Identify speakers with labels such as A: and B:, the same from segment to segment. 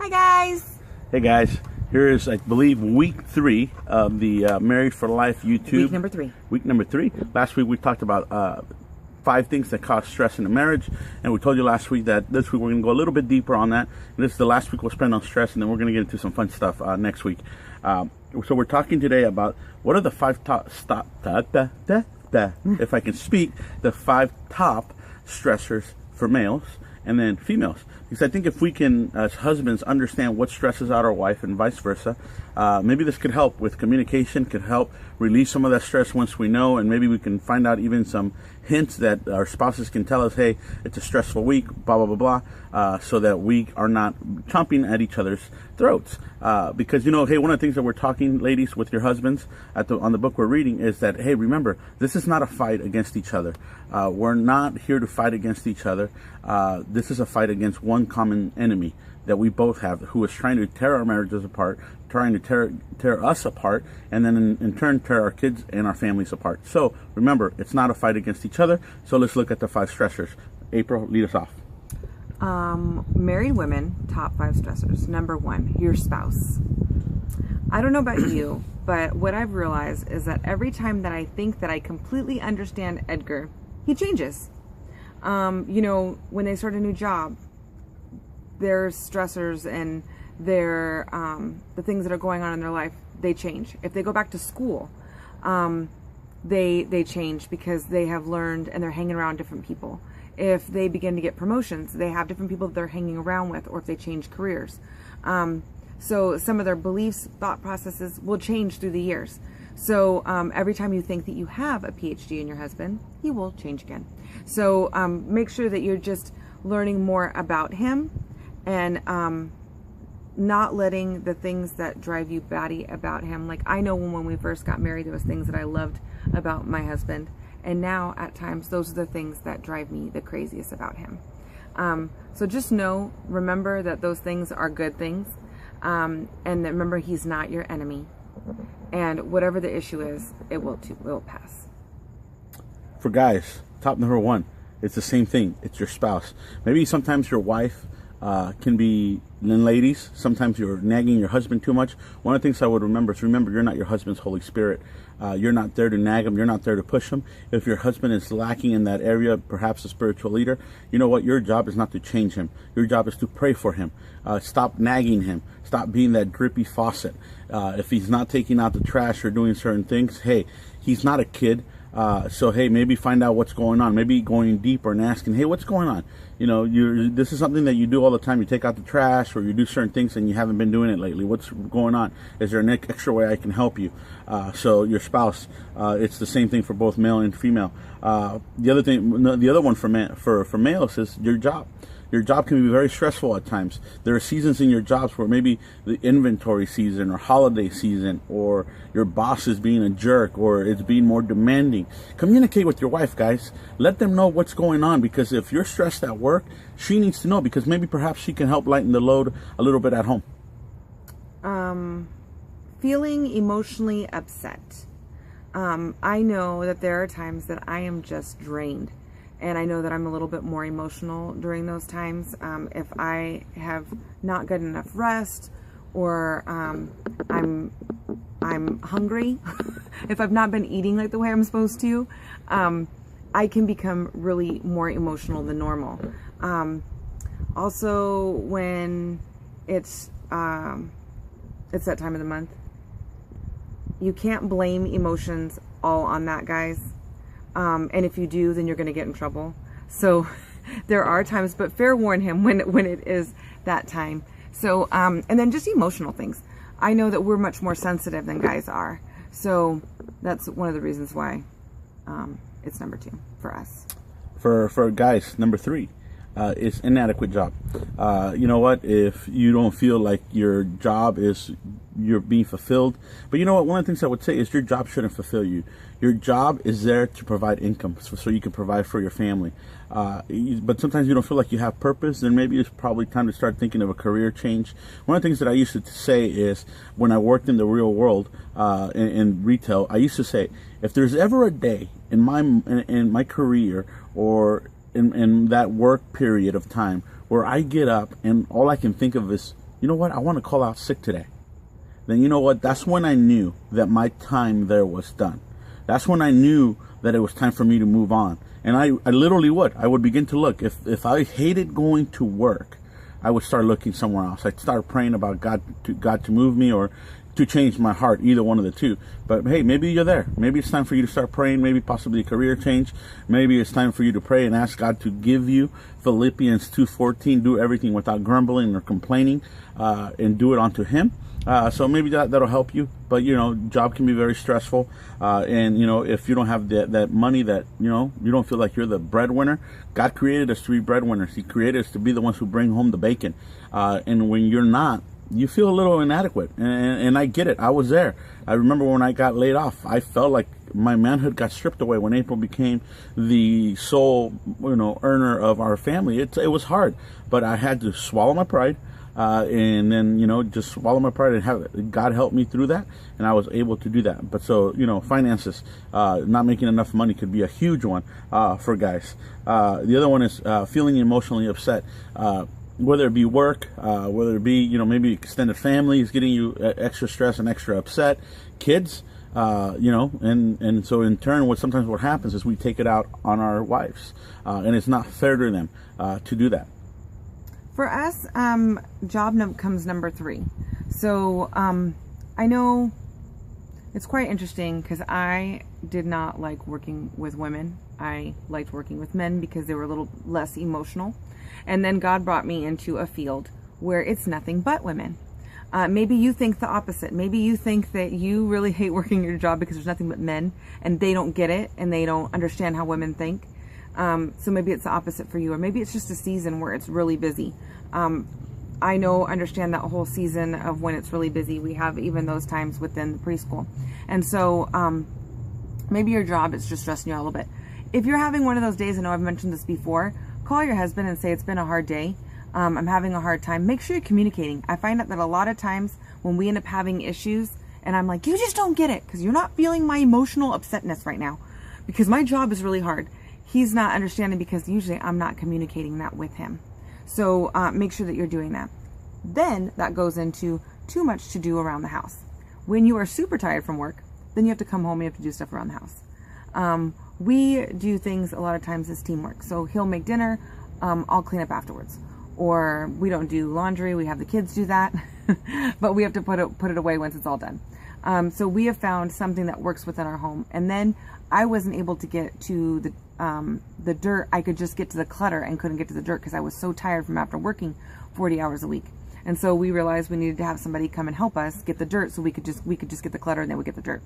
A: Hi guys.
B: Hey guys, here is, I believe, week 3 of the Married for Life YouTube.
A: Week number 3.
B: Week number 3. Last week we talked about 5 things that cause stress in a marriage, and we told you last week that this week we're going to go a little bit deeper on that. And this is the last week we'll spend on stress, and then we're going to get into some fun stuff next week. So we're talking today about what are the 5 top if I can speak, the 5 top stressors for males and then females. Because I think if we can, as husbands, understand what stresses out our wife and vice versa, maybe this could help with communication, could help release some of that stress once we know, and maybe we can find out even some hints that our spouses can tell us, hey, it's a stressful week, blah, blah, blah, blah, so that we are not chomping at each other's throats. Because, you know, hey, one of the things that we're talking, ladies, with your husbands on the book we're reading is that, hey, remember, this is not a fight against each other. We're not here to fight against each other. This is a fight against one common enemy that we both have, who is trying to tear our marriages apart, trying to tear us apart, and then in turn tear our kids and our families apart. So remember, it's not a fight against each other. So let's look at the 5 stressors. April, lead us off.
A: Married women, top 5 stressors. Number 1, your spouse. I don't know about you, but what I've realized is that every time that I think that I completely understand Edgar, he changes. You know, when they start a new job, their stressors and their the things that are going on in their life, they change. If they go back to school, they change because they have learned and they're hanging around different people. If they begin to get promotions, they have different people that they're hanging around with, or if they change careers. So some of their beliefs, thought processes will change through the years. So every time you think that you have a PhD in your husband, he will change again. So make sure that you're just learning more about him and not letting the things that drive you batty about him. Like, I know when we first got married, there was things that I loved about my husband. And now at times, those are the things that drive me the craziest about him. So just remember that those things are good things. And remember, he's not your enemy. And whatever the issue is, it will pass.
B: For guys, top number 1, it's the same thing. It's your spouse. Maybe sometimes your wife can be, and ladies, sometimes you're nagging your husband too much. One of the things I would remember is, remember, you're not your husband's Holy Spirit. You're not there to nag him. You're not there to push him. If your husband is lacking in that area, perhaps a spiritual leader, you know what? Your job is not to change him. Your job is to pray for him. Stop nagging him. Stop being that drippy faucet. If he's not taking out the trash or doing certain things, hey, he's not a kid. So, hey, maybe find out what's going on. Maybe going deeper and asking, hey, what's going on? You know, this is something that you do all the time. You take out the trash or you do certain things and you haven't been doing it lately. What's going on? Is there an extra way I can help you? So your spouse, it's the same thing for both male and female. The other one for males is your job. Your job can be very stressful at times. There are seasons in your jobs where maybe the inventory season or holiday season, or your boss is being a jerk, or it's being more demanding. Communicate with your wife, guys. Let them know what's going on, because if you're stressed at work, she needs to know, because maybe perhaps she can help lighten the load a little bit at home.
A: Feeling emotionally upset. I know that there are times that I am just drained. And I know that I'm a little bit more emotional during those times. If I have not gotten enough rest, or I'm hungry, if I've not been eating like the way I'm supposed to, I can become really more emotional than normal. Also, when it's that time of the month, you can't blame emotions all on that, guys. And if you do, then you're going to get in trouble. So there are times, but fair warn him when it is that time. So, and then just emotional things. I know that we're much more sensitive than guys are. So that's one of the reasons why it's number 2 for us. For guys, number 3 is inadequate job. You know what? If you don't feel like your job you're being fulfilled. But you know what? One of the things I would say is your job shouldn't fulfill you. Your job is there to provide income, so you can provide for your family. But sometimes you don't feel like you have purpose, then maybe it's probably time to start thinking of a career change. One of the things that I used to say is, when I worked in the real world, in retail, I used to say, if there's ever a day in my career or in that work period of time where I get up and all I can think of is
B: you know what, I want to call out sick today. Then you know what, that's when I knew that my time there was done. That's when I knew that it was time for me to move on. And I literally I would begin to look. If I hated going to work, I would start looking somewhere else. I'd start praying about God to move me or to change my heart, either one of the two. But hey, maybe you're there. Maybe it's time for you to start praying, maybe possibly a career change. Maybe it's time for you to pray and ask God to give you Philippians 2:14, do everything without grumbling or complaining, and do it unto Him. So maybe that'll help you. But, job can be very stressful. And, if you don't have that money that, you don't feel like you're the breadwinner, God created us to be breadwinners. He created us to be the ones who bring home the bacon. And when you're not, you feel a little inadequate. And I get it. I was there. I remember when I got laid off, I felt like my manhood got stripped away when April became the sole, earner of our family. It was hard, but I had to swallow my pride. And then, just swallow my pride and have God help me through that. And I was able to do that. But so, finances, not making enough money could be a huge one, for guys. The other one is, feeling emotionally upset, whether it be work, whether it be, maybe extended family is getting you extra stressed and extra upset, kids, and so in turn, sometimes what happens is we take it out on our wives, and it's not fair to them, to do that.
A: For us, job comes number 3. So I know it's quite interesting because I did not like working with women. I liked working with men because they were a little less emotional. And then God brought me into a field where it's nothing but women. Maybe you think the opposite. Maybe you think that you really hate working your job because there's nothing but men and they don't get it and they don't understand how women think. So maybe it's the opposite for you, or maybe it's just a season where it's really busy. I understand that whole season of when it's really busy. We have even those times within the preschool. And so maybe your job is just stressing you out a little bit. If you're having one of those days, I know I've mentioned this before, call your husband and say, it's been a hard day. I'm having a hard time. Make sure you're communicating. I find out that a lot of times when we end up having issues and I'm like, you just don't get it because you're not feeling my emotional upsetness right now because my job is really hard. He's not understanding because usually I'm not communicating that with him. So make sure that you're doing that. Then that goes into too much to do around the house. When you are super tired from work, then you have to come home and you have to do stuff around the house. We do things a lot of times as teamwork. So he'll make dinner, I'll clean up afterwards. Or we don't do laundry, we have the kids do that. But we have to put it away once it's all done. So we have found something that works within our home. And then I wasn't able to get to the dirt. I could just get to the clutter and couldn't get to the dirt because I was so tired from after working 40 hours a week. And so we realized we needed to have somebody come and help us get the dirt so we could just get the clutter and then we get the dirt.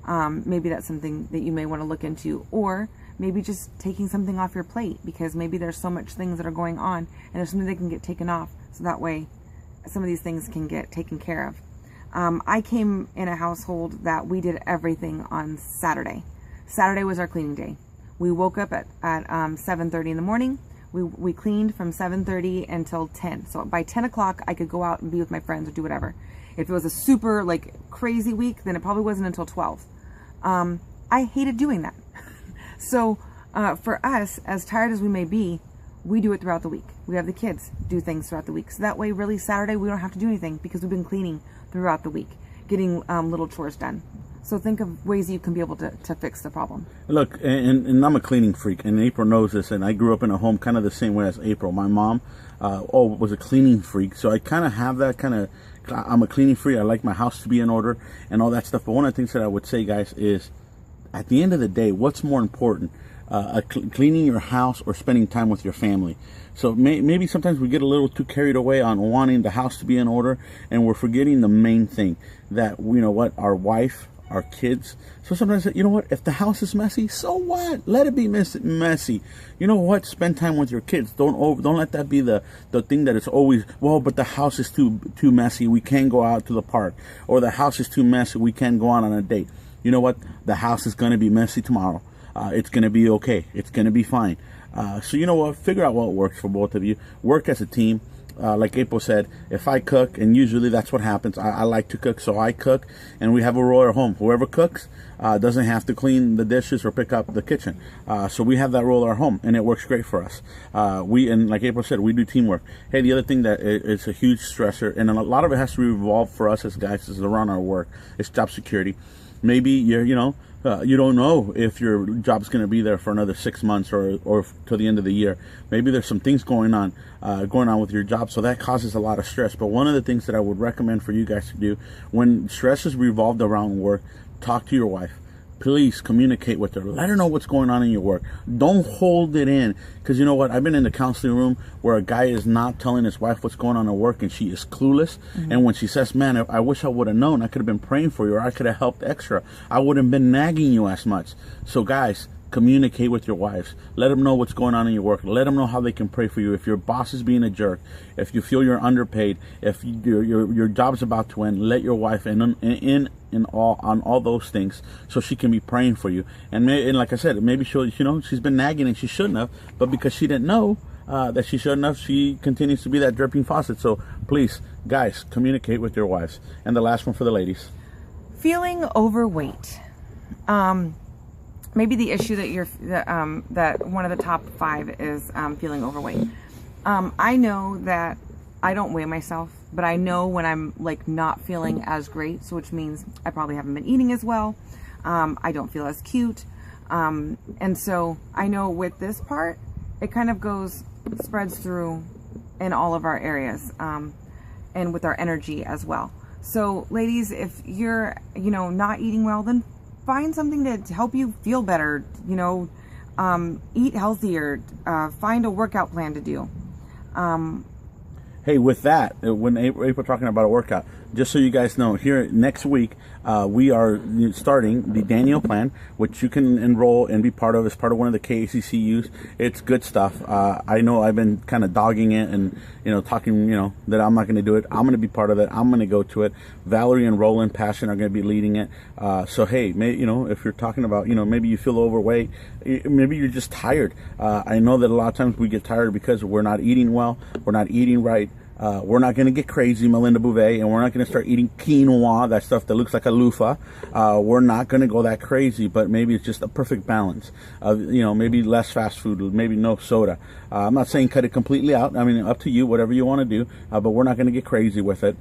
A: Maybe that's something that you may want to look into, or maybe just taking something off your plate because maybe there's so much things that are going on and there's something that can get taken off. So that way some of these things can get taken care of. I came in a household that we did everything on Saturday. Saturday was our cleaning day. We woke up at 7:30 in the morning. We cleaned from 7:30 until 10. So by 10 o'clock, I could go out and be with my friends or do whatever. If it was a super crazy week, then it probably wasn't until 12. I hated doing that. So for us, as tired as we may be, we do it throughout the week. We have the kids do things throughout the week. So that way, really, Saturday, we don't have to do anything because we've been cleaning throughout the week, getting little chores done. So think of ways you can be able to fix the problem. Look,
B: and I'm a cleaning freak, and April knows this, and I grew up in a home kind of the same way as April. My mom was a cleaning freak, so I kind of have that I'm a cleaning freak. I like my house to be in order and all that stuff. But one of the things that I would say, guys, is at the end of the day, what's more important, cleaning your house or spending time with your family? So maybe sometimes we get a little too carried away on wanting the house to be in order, and we're forgetting the main thing, that, our wife, our kids. So sometimes, if the house is messy, so what? Let it be messy. You know what? Spend time with your kids. Don't let that be the thing that it's always, but the house is too messy, we can't go out to the park. Or the house is too messy, we can't go out on a date. You know what? The house is going to be messy tomorrow. It's going to be okay. It's going to be fine. So you know what? Figure out what works for both of you. Work as a team. like April said, if I cook, and usually that's what happens, I like to cook, so I cook, and we have a rule at home. Whoever cooks doesn't have to clean the dishes or pick up the kitchen. So we have that rule at our home, and it works great for us. And like April said, we do teamwork. Hey, the other thing that is a huge stressor, and a lot of it has to revolve for us as guys, is around our work. It's job security. Maybe you're, you don't know if your job's going to be there for another 6 months or till the end of the year. Maybe there's some things going on with your job, so that causes a lot of stress. But one of the things that I would recommend for you guys to do when stress is revolved around work, talk to your wife. Please communicate with her. Let her know what's going on in your work. Don't hold it in. Because you know what? I've been in the counseling room where a guy is not telling his wife what's going on at work, and she is clueless. Mm-hmm. And when she says, man, I wish I would have known. I could have been praying for you, or I could have helped extra. I wouldn't have been nagging you as much. So guys, communicate with your wives. Let them know what's going on in your work. Let them know how they can pray for you. If your boss is being a jerk, if you feel you're underpaid, if your job's about to end, let your wife in on all those things, so she can be praying for you. And like I said, maybe she's been nagging and she shouldn't have, but because she didn't know that she shouldn't have, she continues to be that dripping faucet. So please, guys, communicate with your wives. And the last one for the ladies:
A: feeling overweight. Maybe the issue that one of the top 5 is feeling overweight. I know that I don't weigh myself, but I know when I'm like not feeling as great, so which means I probably haven't been eating as well. I don't feel as cute. And so I know with this part, it kind of spreads through in all of our areas, and with our energy as well. So ladies, if you're, not eating well, then find something to help you feel better, eat healthier, find a workout plan to do.
B: Hey, with that, when April talking about a workout, just so you guys know, here next week, we are starting the Daniel plan, which you can enroll and be part of as part of one of the KACCUs. It's good stuff. I know I've been kind of dogging it and, talking, that I'm not going to do it. I'm going to be part of it. I'm going to go to it. Valerie and Roland Passion are going to be leading it. So, hey, if you're talking about, maybe you feel overweight, maybe you're just tired. I know that a lot of times we get tired because we're not eating well, we're not eating right. We're not going to get crazy, Melinda Bouvet, and we're not going to start eating quinoa, that stuff that looks like a loofah. We're not going to go that crazy, but maybe it's just a perfect balance of, maybe less fast food, maybe no soda. I'm not saying cut it completely out. I mean, up to you, whatever you want to do, but we're not going to get crazy with it,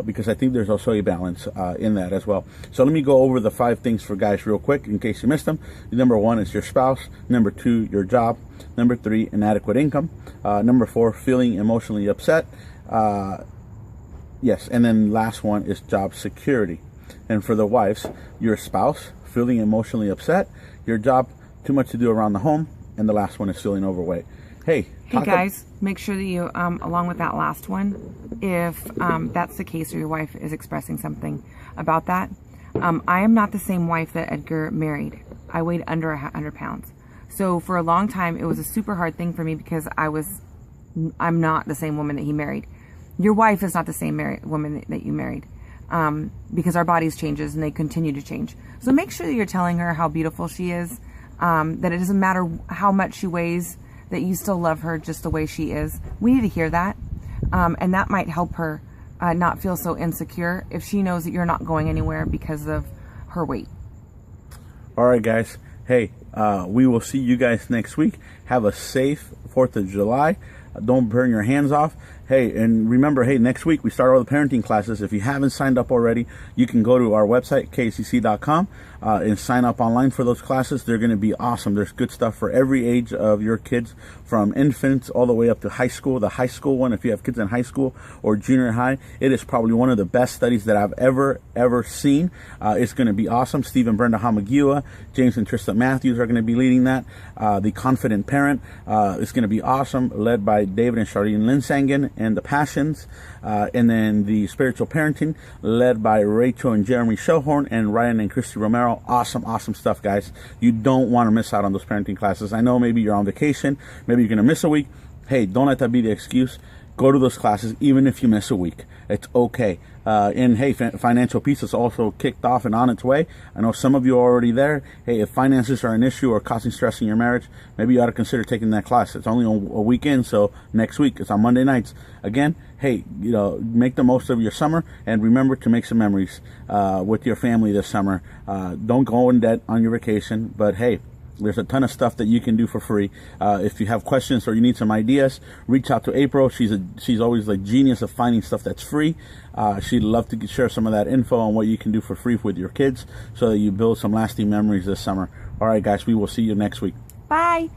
B: because I think there's also a balance in that as well. So let me go over the 5 things for guys real quick in case you missed them. Number 1 is your spouse. Number 2, your job. Number 3, inadequate income. Number 4, feeling emotionally upset. Yes, and then last one is job security. And for the wives, your spouse, feeling emotionally upset, your job, too much to do around the home, and the last one is feeling overweight. Hey
A: guys, make sure that you, along with that last one, if that's the case or your wife is expressing something about that, I am not the same wife that Edgar married. I weighed under 100 pounds. So for a long time, it was a super hard thing for me because I'm not the same woman that he married. Your wife is not the same woman that you married, because our bodies changes and they continue to change. So make sure that you're telling her how beautiful she is, that it doesn't matter how much she weighs, that you still love her just the way she is. We need to hear that, and that might help her not feel so insecure if she knows that you're not going anywhere because of her weight.
B: All right, guys. Hey, we will see you guys next week. Have a safe 4th of July. Don't burn your hands off. Hey, and remember, hey, next week we start all the parenting classes. If you haven't signed up already, you can go to our website, kcc.com, and sign up online for those classes. They're going to be awesome. There's good stuff for every age of your kids, from infants all the way up to high school. The high school one, if you have kids in high school or junior high, it is probably one of the best studies that I've ever seen. It's going to be awesome. Steve and Brenda Hamagiwa, James and Trista Matthews are going to be leading that. The Confident Parent is going to be awesome, led by David and Charlene Linsangen and the Passions. And then the Spiritual Parenting, led by Rachel and Jeremy Shohorn and Ryan and Christy Romero. Awesome stuff, guys. You don't want to miss out on those parenting classes. I know maybe you're on vacation, maybe you're going to miss a week. Hey, don't let that be the excuse. Go to those classes, even if you miss a week. It's okay. And hey, Financial Peace is also kicked off and on its way. I know some of you are already there. Hey, if finances are an issue or causing stress in your marriage, maybe you ought to consider taking that class. It's only a weekend, so next week. It's on Monday nights. Again, hey, make the most of your summer, and remember to make some memories with your family this summer. Don't go in debt on your vacation, but hey, there's a ton of stuff that you can do for free. If you have questions or you need some ideas, reach out to April. She's always the genius of finding stuff that's free. She'd love to share some of that info on what you can do for free with your kids so that you build some lasting memories this summer. All right, guys, we will see you next week.
A: Bye.